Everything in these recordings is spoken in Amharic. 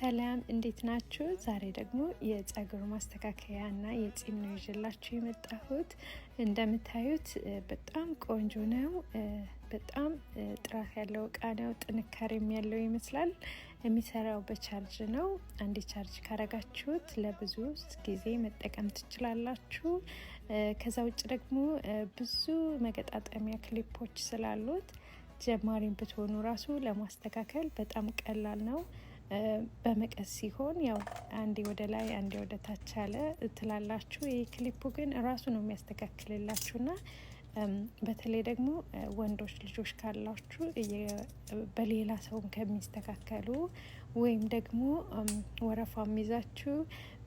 ሰላም እንዴት ናችሁ? ዛሬ ደግሞ የፀጉር ማስተካከያ እና የጺም ነው ይዤላችሁ የመጣሁት። እንደምታዩት በጣም ቆንጆ ነው። በጣም ጥራት ያለው እቃ ነው። ጥንካሬም ያለው ይመስላል። የሚሰራው በቻርጅ ነው። አንዴ ቻርጅ ካረጋችሁት ለብዙ ጊዜ መጠቀም ትችላላችሁ። ከዛ ውጭ ደግሞ ብዙ መገጣጠሚያ ክሊፖች ስላሉት ጀማሪን ብትሆኑ ራሱ ለማስተካከል በጣም ቀላል ነው። በመቀስ ሲሆን ያው አንዴ ወደ ላይ አንዴ ወደ ታች አለ ትላላችሁ። ይሄ ክሊፑ ግን ራሱ ነው የሚያስተካክልላችሁና በተለይ ደግሞ ወንዶች ልጆች ካላችሁ በሌላ ሰውም ከሚስተካከሉ ወይም ደግሞ ወረፋም ይዛችሁ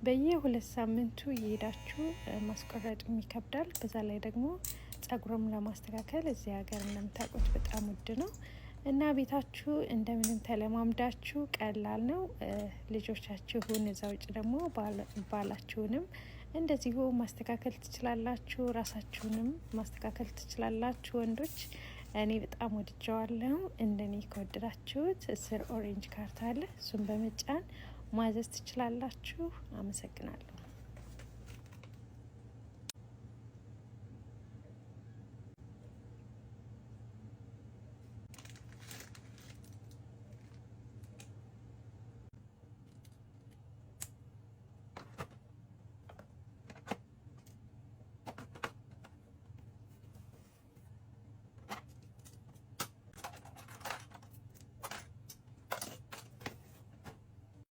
በየ2 ሳምንቱ እየሄዳችሁ ማስቆረጥ ይከብዳል። በዛ ላይ ደግሞ ፀጉርም ለማስተካከል እዚህ ሀገር እንደምታውቁት በጣም ውድ ነው እና ቤታችሁ እንደምንም ተለማምዳችሁ ቀላል ነው። ልጆቻችሁን እዛ ውጭ ደግሞ ባላችሁንም እንደዚሁ ማስተካከል ትችላላችሁ። ራሳችሁንም ማስተካከል ትችላላችሁ ወንዶች። እኔ በጣም ወድጀዋለሁ። እንደኔ ከወደዳችሁት ስር ኦሬንጅ ካርታ አለ፣ እሱን በመጫን ማዘዝ ትችላላችሁ። አመሰግናለሁ።